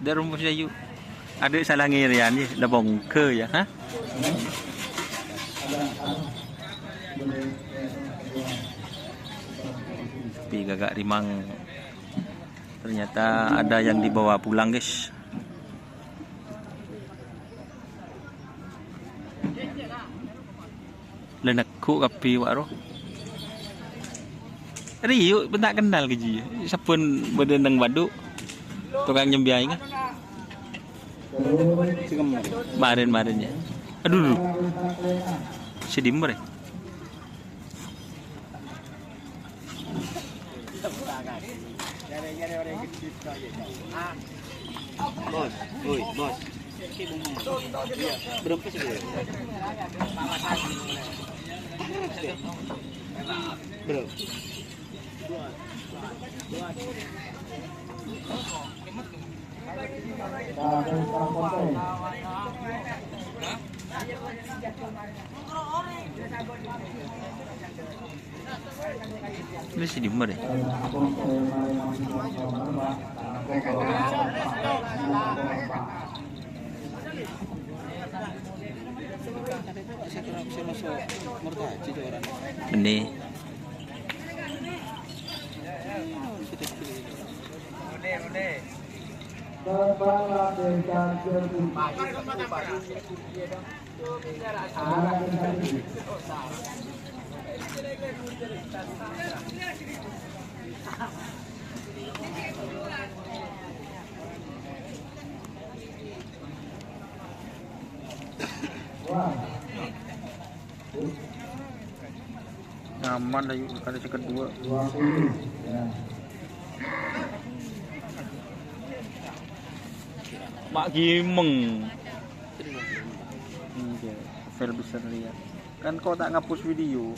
Dari rumput sayu. Ada salah ngirian je, dah bongke ya, ha? Tapi gagak rimang. Ternyata ada yang dibawa pulang, guys. Lenakku kapi wak roh. Riuk pun tak kenal ke ji. Sapun berdendang baduk. Tukang nyembiai kan? Marin-marin ya. Aduh. Sedim bre. Bos, oi, bos. Berapa sih? Bro. Ini si dimmer ya. Ini. Nyaman lah yuk kali kedua. Mak Gimeng. File besar lihat. Kan kau tak ngapus video.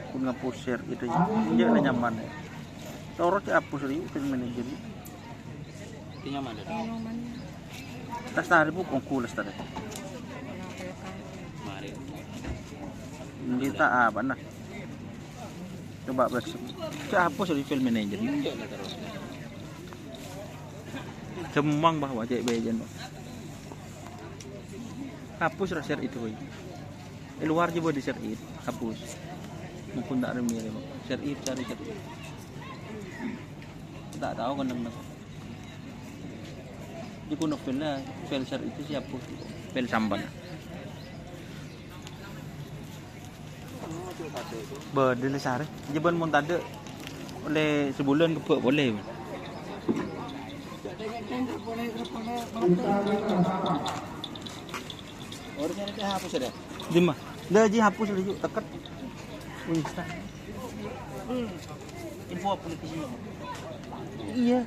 Pun ngapus share gitu ya. Dia ada nyaman ya. Torot ya hapus riu ke manajer. Itu nyaman dah. Tas tadi bukan kulas tadi. Mari. Kita apa nah? Coba bersih. Cak hapus di file manajer. Cemang bahwa cek bejen. Hapus lah share itu. Luar je di share it, hapus. Mungkin tak ada mirip. Share it, cari share it. Tak tahu kan nang. Di kuno file share itu siapa? File samban. Berdele sare. Jeban mun tade oleh sebulan kepek boleh. Orangnya itu hapus ada. Di mah. Dah je hapus lagi tekat. Insta. Info politisi. Iya.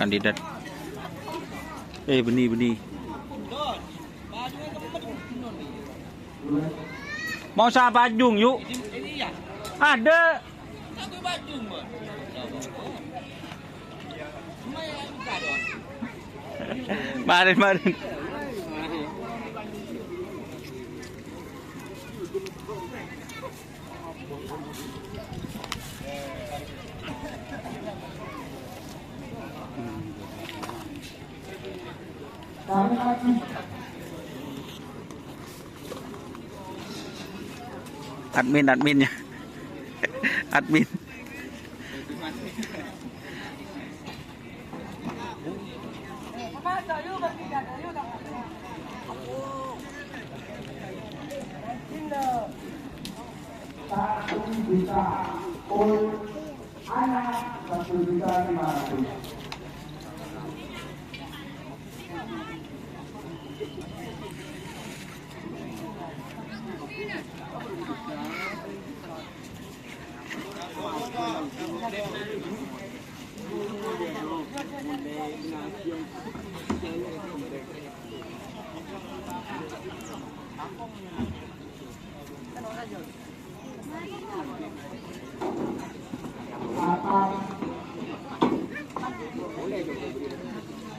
Kandidat. Benih. Mau sah bajung yuk. Ada. Marin. Adminnya. Admin.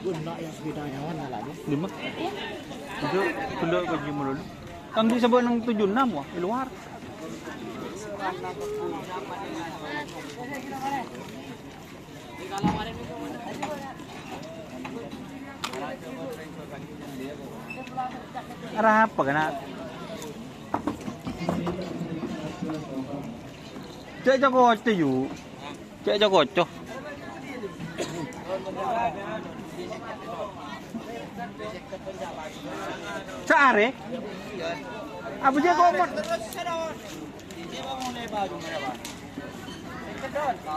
Guna yang sebidangnya mana lagi? Lima. Itu tunduk ke Jimur dulu. Kang di sebuah nang 76 wah di luar. Arah apa kena? Cek Joko itu yuk. Cek Joko cok. Sare? Apa dia kau mau?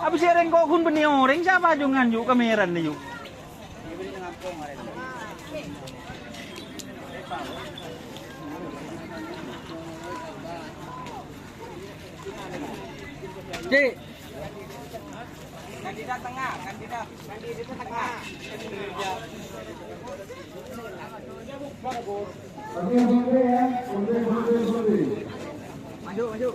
Apa sih orang kau kun beni orang siapa jungan yuk kameran nih yuk? Cik. Kandidat tengah, kandidat tengah. Maju, maju.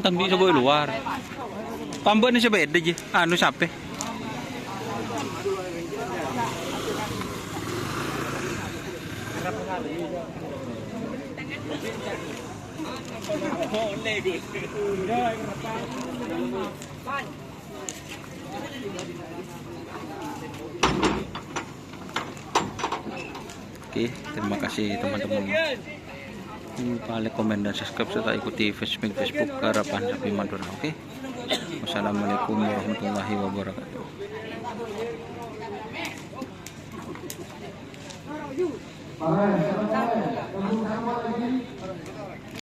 Tanggi sa boy luar. Pambo na siya beda ji. Ano sape? Oke, terima kasih teman-teman. Jangan lupa like, komen, dan subscribe serta ikuti Facebook Harapan Sapi Madura. Oke. Wassalamualaikum warahmatullahi wabarakatuh.